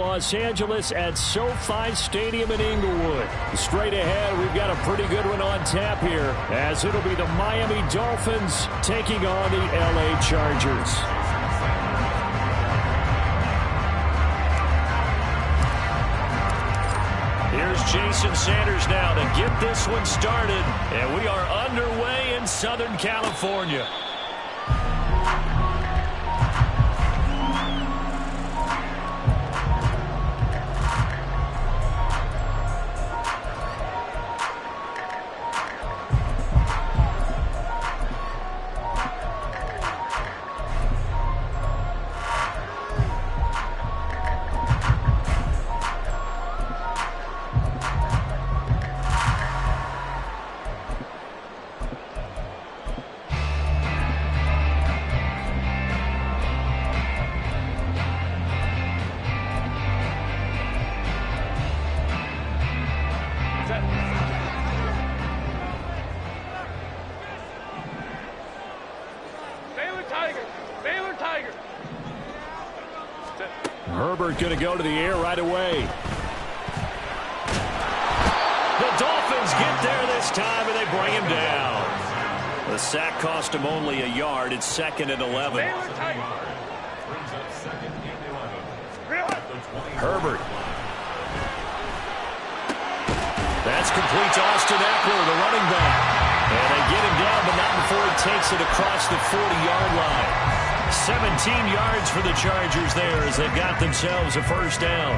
Los Angeles at SoFi Stadium in Inglewood. Straight ahead, we've got a pretty good one on tap here, as it'll be the Miami Dolphins taking on the LA Chargers. Here's Jason Sanders now to get this one started, and we are underway in Southern California. Herbert going to go to the air right away. The Dolphins get there this time, and they bring him down. The sack cost him only a yard. It's 2nd and 11. Herbert. That's complete to Austin Eckler, the running back. And they get him down, but not before he takes it across the 40-yard line. 17 yards for the Chargers there as they've got themselves a first down.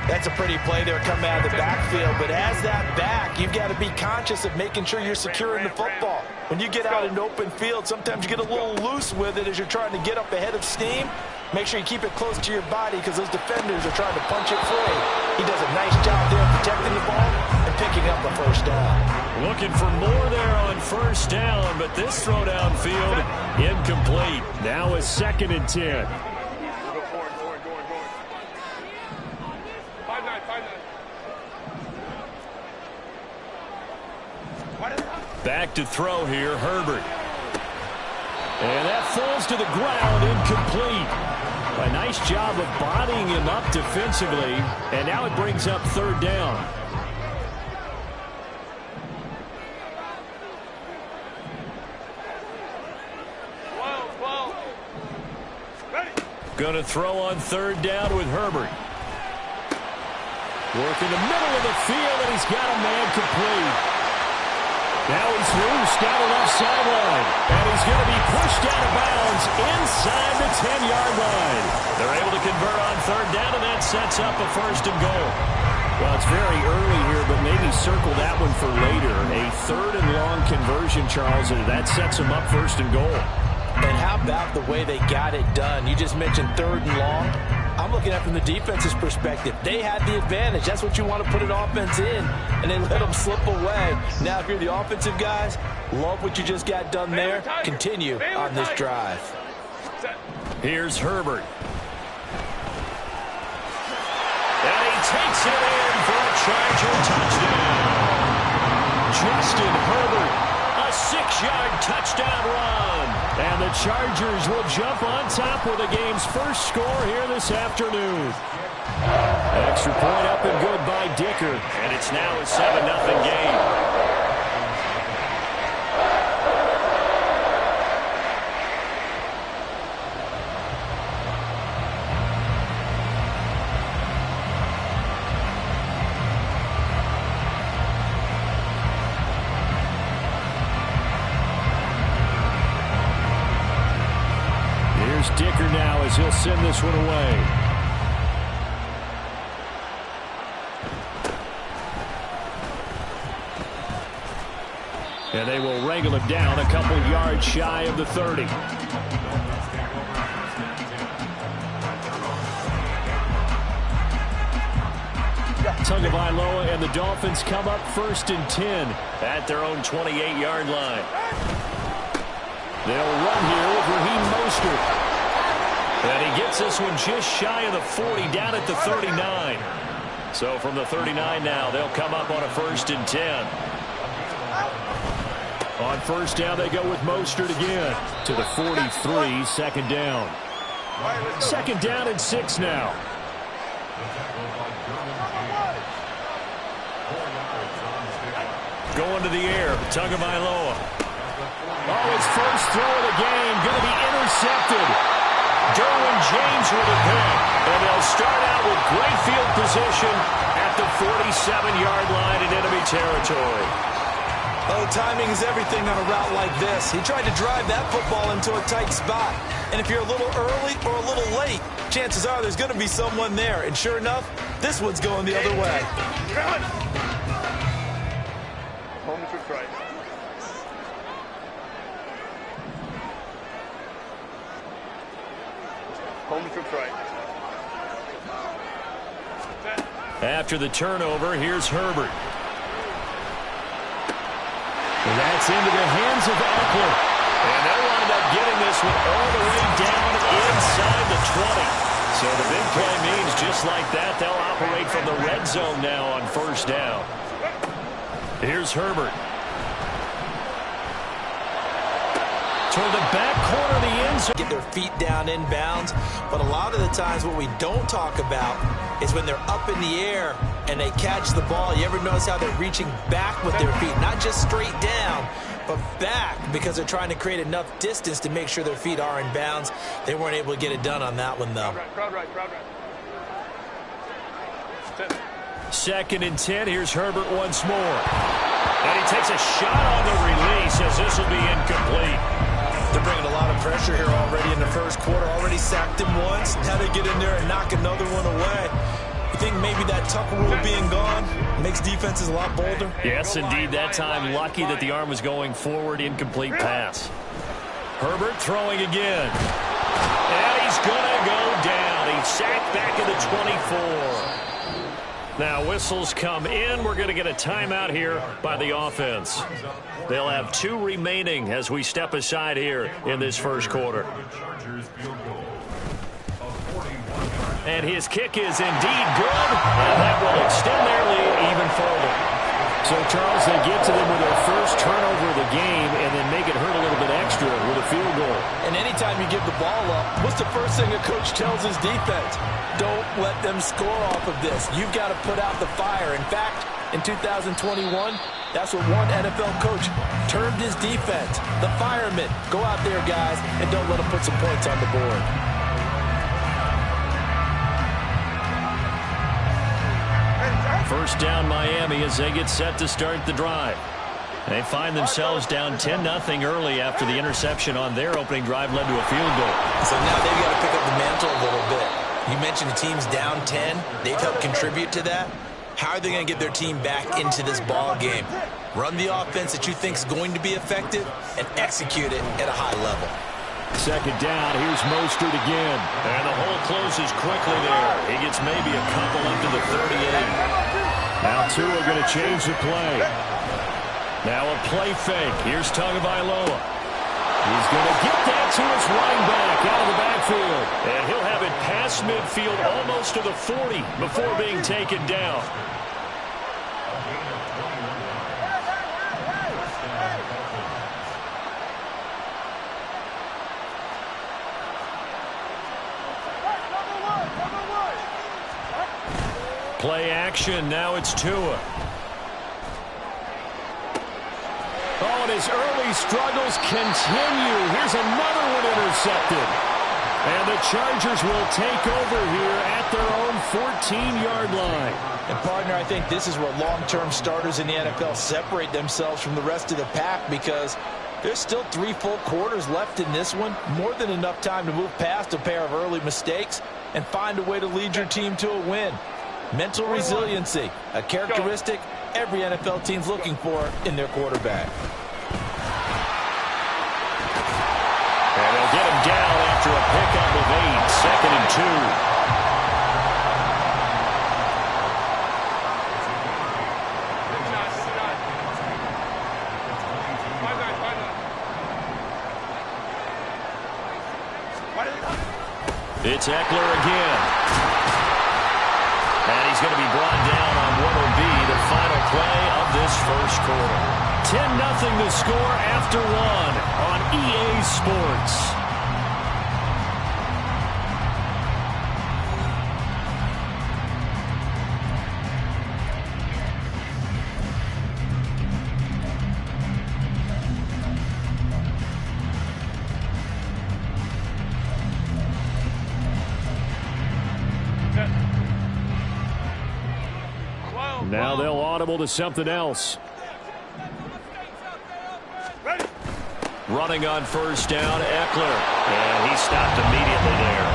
That's a pretty play there coming out of the backfield, but as that back, you've got to be conscious of making sure you're securing the football. When you get out in open field, sometimes you get a little loose with it as you're trying to get up ahead of steam. Make sure you keep it close to your body because those defenders are trying to punch it free. He does a nice job there protecting the ball and picking up the first down. Looking for more there on first down, but this throw downfield incomplete. Now a 2nd and 10. Back to throw here, Herbert. And that falls to the ground, incomplete. A nice job of bodying him up defensively, and now it brings up 3rd down. Going to throw on 3rd down with Herbert. Work in the middle of the field, and he's got a man complete. Now he's loose down the left sideline, and he's going to be pushed out of bounds inside the 10-yard line. They're able to convert on 3rd down, and that sets up a 1st and goal. Well, it's very early here, but maybe circle that one for later. A 3rd and long conversion, Charles, and that sets them up 1st and goal. And how about the way they got it done? You just mentioned 3rd and long. I'm looking at it from the defense's perspective. They had the advantage. That's what you want to put an offense in, and they let them slip away. Now, if you're the offensive guys, love what you just got done there. Continue on this drive. Here's Herbert. And he takes it in for a Charger touchdown. Justin Herbert. A 6-yard touchdown run. And the Chargers will jump on top with the game's first score here this afternoon. Extra point up and good by Dicker. And it's now a 7-0 game. Dicker now as he'll send this one away. And they will wrangle him down a couple yards shy of the 30. Tagovailoa and the Dolphins come up 1st and 10 at their own 28-yard line. They'll run here with Raheem Mostert. And he gets this one just shy of the 40, down at the 39. So from the 39 now, they'll come up on a 1st and 10. On 1st down, they go with Mostert again to the 43, 2nd down. 2nd down and 6 now. Going to the air, Tagovailoa. Oh, his first throw of the game, going to be intercepted. Derwin James with a pick. And they'll start out with great field position at the 47-yard line in enemy territory. Oh, timing is everything on a route like this. He tried to drive that football into a tight spot. And if you're a little early or a little late, chances are there's going to be someone there. And sure enough, this one's going the other way. Home to right. Home to right. After the turnover, here's Herbert. And that's into the hands of Eckler. And they'll wind up getting this one all the way down inside the 20. So the big play means just like that, they'll operate from the red zone now on first down. Here's Herbert. Toward the back corner of the end zone. Get their feet down inbounds. But a lot of the times what we don't talk about is when they're up in the air and they catch the ball. You ever notice how they're reaching back with their feet? Not just straight down, but back, because they're trying to create enough distance to make sure their feet are in bounds. They weren't able to get it done on that one, though. Crowd right. 2nd and 10. Here's Herbert once more. And he takes a shot on the release as this will be incomplete. They're bringing a lot of pressure here already in the first quarter. Already sacked him once. Now they get in there and knock another one away. You think maybe that Tucker rule being gone makes defenses a lot bolder? Yes, indeed. That time, lucky that the arm was going forward. Incomplete pass. Herbert throwing again. And he's going to go down. He's sacked back at the 24. Now whistles come in. We're going to get a timeout here by the offense. They'll have 2 remaining as we step aside here in this first quarter. And his kick is indeed good, and that will extend their lead even further. So, Charles, they get to them with their first turnover of the game and then make it hurt a little bit extra with a field goal. And anytime you give the ball up, what's the first thing a coach tells his defense? Don't let them score off of this. You've got to put out the fire. In fact, in 2021, that's what one NFL coach termed his defense. The firemen. Go out there, guys, and don't let them put some points on the board. First down Miami as they get set to start the drive. They find themselves down 10-0 early after the interception on their opening drive led to a field goal. So now they've got to pick up the mantle a little bit. You mentioned the team's down 10. They've helped contribute to that. How are they going to get their team back into this ball game? Run the offense that you think is going to be effective and execute it at a high level. 2nd down, here's Mostert again. And the hole closes quickly there. He gets maybe a couple up to the 38. Now Tua going to change the play. Now a play fake. Here's Tagovailoa. He's going to get that to his running back out of the backfield. And he'll have it past midfield almost to the 40 before being taken down. Play action. Now it's Tua. Oh, and his early struggles continue. Here's another one intercepted. And the Chargers will take over here at their own 14-yard line. And, partner, I think this is where long-term starters in the NFL separate themselves from the rest of the pack, because there's still 3 full quarters left in this one. More than enough time to move past a pair of early mistakes and find a way to lead your team to a win. Mental resiliency, a characteristic every NFL team's looking for in their quarterback. And they'll get him down after a pickup of 8, 2nd and 2. It's Eckler again. And he's going to be brought down on what will be the final play of this first quarter. 10-0 the score after 1 on EA Sports. Now they'll audible to something else. Running on first down, Eckler. And he stopped immediately there.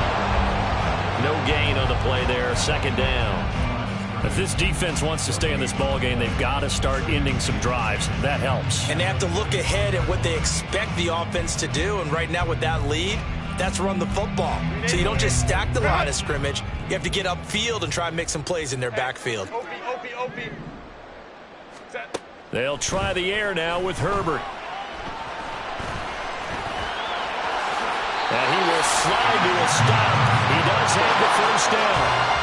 No gain on the play there, second down. If this defense wants to stay in this ball game, they've got to start ending some drives. That helps. And they have to look ahead at what they expect the offense to do. And right now with that lead, that's run the football. So you don't just stack the line of scrimmage. You have to get upfield and try and make some plays in their backfield. They'll try the air now with Herbert. And he will slide to a stop. He does have the first down.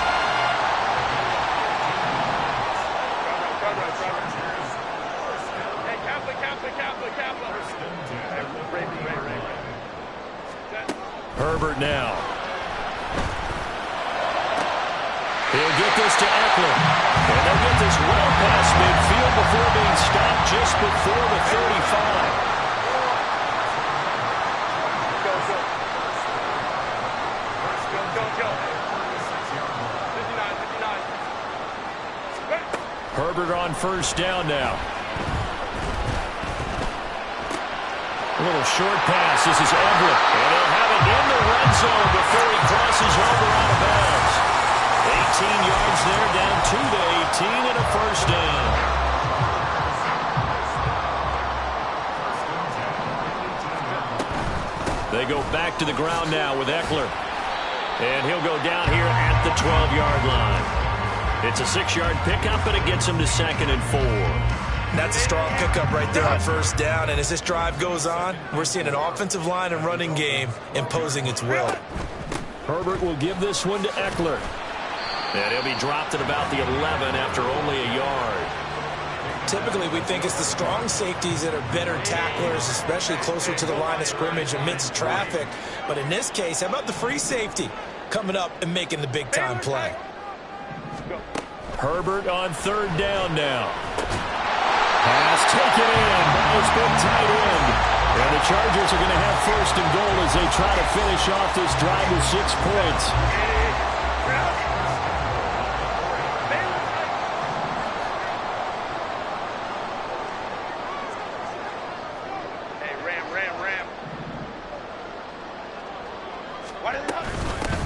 Herbert now. He'll get this to Eckler. And they'll get this well past midfield before being stopped just before the 35. Herbert on first down now. A little short pass. This is Everett. And he'll have it in the red zone before he crosses over out of bounds. 18 yards there, down 2 to 18 and a first down. They go back to the ground now with Eckler. And he'll go down here at the 12-yard line. It's a 6-yard pickup, and it gets him to 2nd and 4. That's a strong pickup right there on first down. And as this drive goes on, we're seeing an offensive line and running game imposing its will. Herbert will give this one to Eckler. And he'll be dropped at about the 11 after only a yard. Typically, we think it's the strong safeties that are better tacklers, especially closer to the line of scrimmage amidst traffic. But in this case, how about the free safety coming up and making the big-time play? Herbert on third down now. Pass taken in by his big tight end. And the Chargers are going to have first and goal as they try to finish off this drive with 6 points.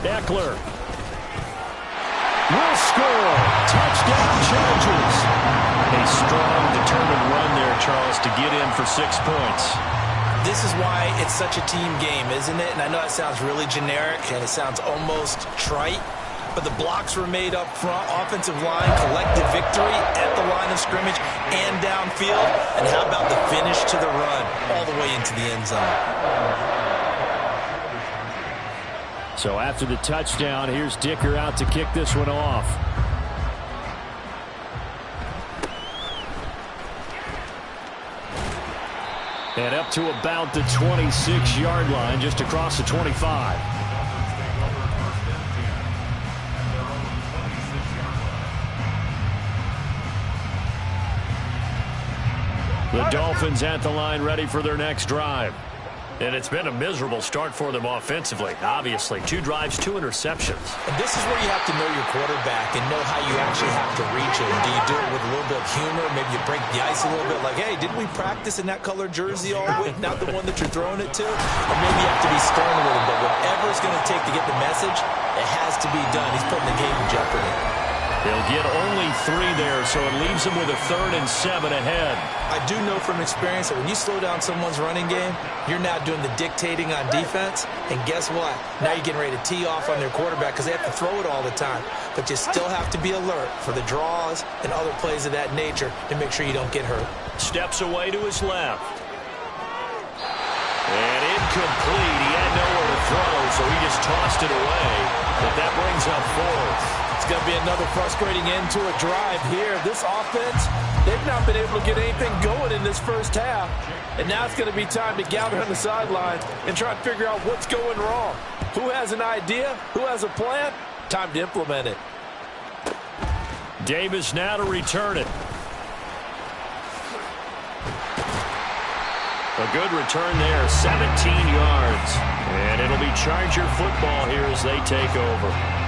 Eckler will score. Touchdown, Chargers. A strong, determined run there, Charles, to get in for 6 points. This is why it's such a team game, isn't it? And I know it sounds really generic and it sounds almost trite, but the blocks were made up front. Offensive line, collective victory at the line of scrimmage and downfield. And how about the finish to the run all the way into the end zone? So after the touchdown, here's Dicker out to kick this one off. And up to about the 26-yard line, just across the 25. The Dolphins at the line, ready for their next drive. And it's been a miserable start for them offensively. Obviously, 2 drives, 2 interceptions. And this is where you have to know your quarterback and know how you actually have to reach him. Do you do it with a little bit of humor? Maybe you break the ice a little bit like, hey, didn't we practice in that color jersey all week? Not the one that you're throwing it to? Or maybe you have to be stern a little bit. Whatever it's going to take to get the message, it has to be done. He's putting the game in jeopardy. They'll get only 3 there, so it leaves them with a 3rd and 7 ahead. I do know from experience that when you slow down someone's running game, you're now doing the dictating on defense. And guess what? Now you're getting ready to tee off on their quarterback because they have to throw it all the time. But you still have to be alert for the draws and other plays of that nature to make sure you don't get hurt. Steps away to his left. And incomplete. He had nowhere to throw, so he just tossed it away. But that brings up 4th. It's going to be another frustrating end to a drive here. This offense, they've not been able to get anything going in this first half. And now it's going to be time to gather on the sidelines and try to figure out what's going wrong. Who has an idea? Who has a plan? Time to implement it. Davis now to return it. A good return there, 17 yards. And it'll be Charger football here as they take over.